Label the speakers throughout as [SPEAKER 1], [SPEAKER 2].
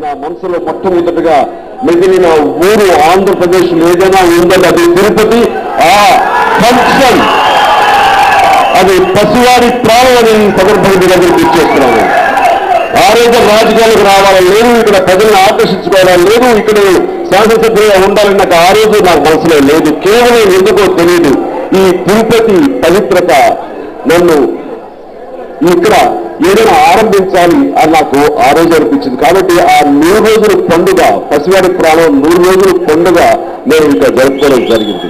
[SPEAKER 1] నా మనసులో మొట్టమొదటిగా మిగిలిన ఊరు ఆంధ్రప్రదేశ్ ఏదైనా ఉందని అది తిరుపతి. ఆ ఫంక్షన్ అది పసివాడి ప్రాణం అని సందర్భంగా దగ్గరికి ఇచ్చేస్తున్నాను. ఆ రోజు రాజకీయాలకు రావాలని లేదు, ఇక్కడ ప్రజలను ఆకర్షించుకోవాలని లేదు, ఇక్కడ శాసనసభ్యులుగా ఉండాలని నాకు ఆ రోజు నాకు మనసులో లేదు. కేవలం ఎందుకో తెలియదు, ఈ తిరుపతి పవిత్రత నన్ను ఇక్కడ ఏదైనా ఆరంభించాలి అని నాకు ఆ రోజు అనిపించింది. కాబట్టి ఆ 100 రోజుల పండుగ, పసివాడి ప్రాణం 100 రోజుల పండుగ నేను ఇక్కడ జరుపుకోవడం జరిగింది.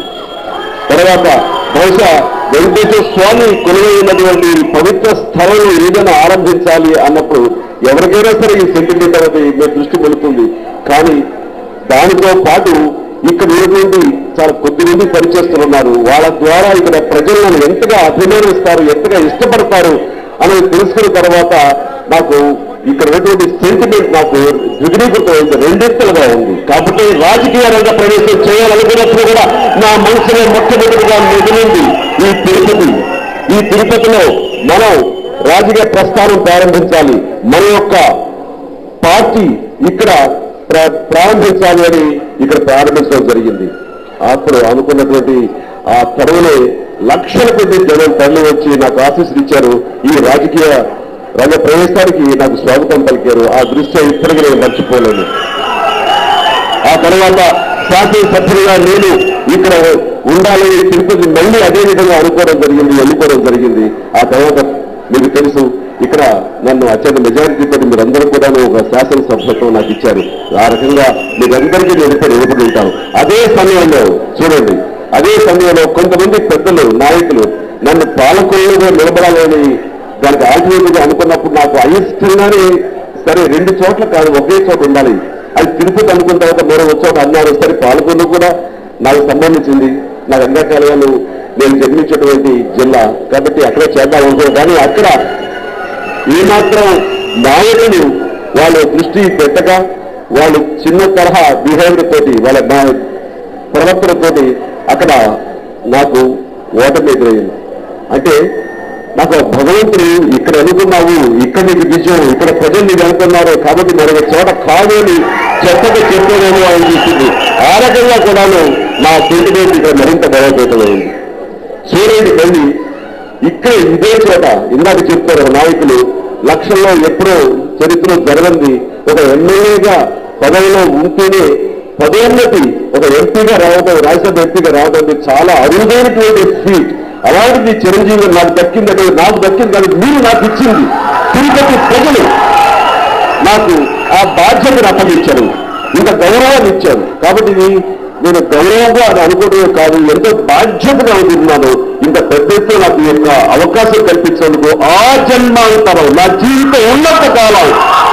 [SPEAKER 1] తర్వాత బహుశా వెంకటేశ్వర స్వామి కొలువై ఉన్నటువంటి పవిత్ర స్థలం ఏదైనా ఆరంభించాలి అన్నప్పుడు ఎవరికైనా సరే ఈ సెంటిమెంట్ అనేది మీ దృష్టి వెళుతుంది. కానీ దానితో పాటు ఇక్కడ ఉన్నటువంటి చాలా కొద్దిమంది పనిచేస్తున్నారు. వాళ్ళ ద్వారా ఇక్కడ ప్రజలను ఎంతగా అభిమానిస్తారు, ఎంతగా ఇష్టపడతారు అనేది తెలుసుకున్న తర్వాత నాకు ఇక్కడ ఉన్నటువంటి సెంటిమెంట్ నాకు ద్విగుణీకృతమైంది, రెండింతలుగా ఉంది. కాబట్టి రాజకీయ రంగ ప్రవేశం చేయాలనుకున్నప్పుడు కూడా నా మనసులో మొట్టమొదటిగా మిగిలింది ఈ తిరుపతి. ఈ తిరుపతిలో మనం రాజకీయ ప్రస్థానం ప్రారంభించాలి, మన యొక్క పార్టీ ఇక్కడ ప్రారంభించాలి అని ఇక్కడ ప్రారంభించడం జరిగింది. అప్పుడు అనుకున్నటువంటి ఆ తరువులే లక్షల కొద్ది జనం తరలి వచ్చి నాకు ఆశీస్సులు ఇచ్చారు. ఈ రాజకీయ రంగ ప్రవేశానికి నాకు స్వాగతం పలికారు. ఆ దృశ్యం ఇప్పటికీ నేను మర్చిపోలేను. ఆ తర్వాత శాసనసభ్యులుగా నేను ఇక్కడ ఉండాలి, తిరుపతి మళ్ళీ అదే విధంగా అనుకోవడం జరిగింది, ఎన్నుకోవడం జరిగింది. ఆ తర్వాత మీకు తెలుసు, ఇక్కడ నన్ను అత్యంత మెజారిటీతో మీరందరూ కూడా ఒక శాసనసభ్యత్వం నాకు ఇచ్చారు. ఆ రకంగా మీరందరికీ నేను ఎదుపడి ఉంటాను. అదే సమయంలో చూడండి, అదే సమయంలో కొంతమంది పెద్దలు, నాయకులు నన్ను పాలకులుగా నిలబడాలని దానికి ఆల్టర్నేటివ్గా అనుకున్నప్పుడు నాకు అయిష్టంగానే సరే 2 చోట్ల కాదు, ఒకే చోట ఉండాలి, అది తిరుపతి అనుకున్న తర్వాత మరో చోట అన్నారు. సరే పాలకొల్లు కూడా నాకు సంబంధించింది, నాకు అంగకాలయాలు నేను జన్మించినటువంటి జిల్లా కాబట్టి అక్కడే చేద్దాం అనుకున్నాను. కానీ అక్కడ ఏమాత్రం నాయకులు వాళ్ళు దృష్టి పెట్టగా వాళ్ళు చిన్న తరహా బిహేవియర్ తోటి, వాళ్ళ ప్రవర్తనతోటి అక్కడ నాకు ఓటమి ఎదురైంది. అంటే నాకు భగవంతుడు ఇక్కడ అనుకున్నావు, ఇక్కడ నీకు విజయం, ఇక్కడ ప్రజలు నీకు అనుకున్నారు కాబట్టి మరొక చోట కాదు అని చెత్తగా చెప్పేదేమో అనిపిస్తుంది. ఆ రకంగా కూడాను నా సెంటిమెంట్ ఇక్కడ మరింత బలోపేతమైంది. సూర్యుడి వెళ్ళి ఇక్కడ ఇదే చోట ఇందాక చెప్తారు నాయకులు, లక్షల్లో ఎప్పుడో చరిత్రలో జరగంది ఒక ఎమ్మెల్యేగా పదవిలో ఉంటేనే పదోన్నతి ఒక ఎంపీగా రావడం, రాజ్యసభ ఎంపీగా రావడం చాలా అరుదైనటువంటి ఫీట్. అలాంటిది చిరంజీవి నాకు దక్కిందంటే నాకు దక్కింది కానీ మీరు నాకు ఇచ్చింది. తిరుపతి ప్రజలు నాకు ఆ బాధ్యతను అప్పగించారు, ఇంత గౌరవాన్ని ఇచ్చారు. కాబట్టి నేను గౌరవంగా అది అనుకోవడమే కాదు, ఎంతో బాధ్యతగా అనుకుంటున్నాను. ఇంత పెద్ద ఎత్తున నాకు ఈ యొక్క అవకాశం కల్పించేందుకు ఆ జన్మాంతరం నా జీవిత ఉన్నత కాలం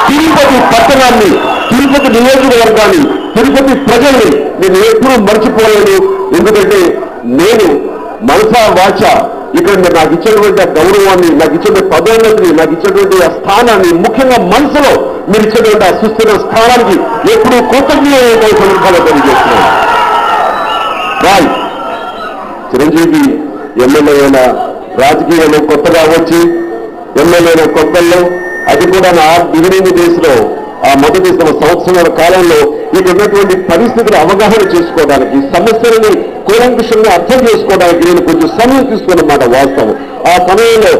[SPEAKER 1] తిరుపతి పట్టణాన్ని, తిరుపతి నియోజకవర్గాన్ని, తిరుపతి ప్రజల్ని నేను ఎప్పుడూ మర్చిపోలేను. ఎందుకంటే నేను మనసా వాచ ఇక్కడ మీరు నాకు ఇచ్చినటువంటి ఆ గౌరవాన్ని, నాకు ఇచ్చినటువంటి పదోన్నతిని, నాకు ఇచ్చినటువంటి ఆ స్థానాన్ని, ముఖ్యంగా మనసులో మీరు ఇచ్చినటువంటి ఆ సుస్థిర స్థానానికి ఎప్పుడూ కృతజ్ఞత సందర్భాలు తెలియజేస్తున్నాను. రాయ్ చిరంజీవి ఎమ్మెల్యే అయిన రాజకీయాల్లో కొత్తగా వచ్చి ఎమ్మెల్యే కొత్తల్లో అది కూడా నా బిగినింగ్ డేస్లో ఆ మొదటి సంవత్సరాల కాలంలో ఇక్కడ ఉన్నటువంటి పరిస్థితులు అవగాహన చేసుకోవడానికి, సమస్యలని కూలంకుషంగా అర్థం చేసుకోవడానికి నేను కొంచెం సమయం తీసుకున్నమాట వాస్తవం. ఆ సమయంలో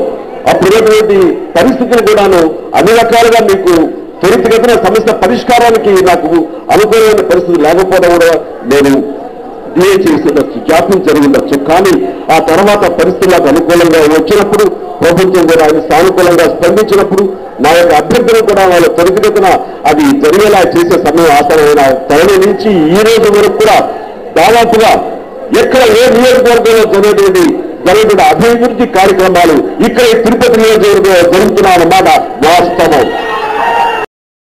[SPEAKER 1] అప్పుడున్నటువంటి పరిస్థితులు కూడాను అన్ని రకాలుగా మీకు త్వరితగతిన సమస్య పరిష్కారానికి నాకు అనుకూలమైన పరిస్థితి లేకపోవడం కూడా నేను డిలే చేసి ఉండొచ్చు, జాప్యం జరిగి ఉండొచ్చు. కానీ ఆ తర్వాత పరిస్థితులకు అనుకూలంగా వచ్చినప్పుడు ప్రభుత్వం కూడా అది సానుకూలంగా స్పందించినప్పుడు నా యొక్క అభ్యర్థులు కూడా వాళ్ళ త్వరితగతిన అది జరిగేలా చేసే సమయం ఆసనమైన తరలి నుంచి ఈ రోజు వరకు కూడా దాదాపుగా ఎక్కడ ఏ నియోజకవర్గంలో జరిగేటువంటి అభివృద్ధి కార్యక్రమాలు ఇక్కడ తిరుపతి నియోజకవర్గంలో జరుగుతున్నాయన్నమాట వాస్తవం.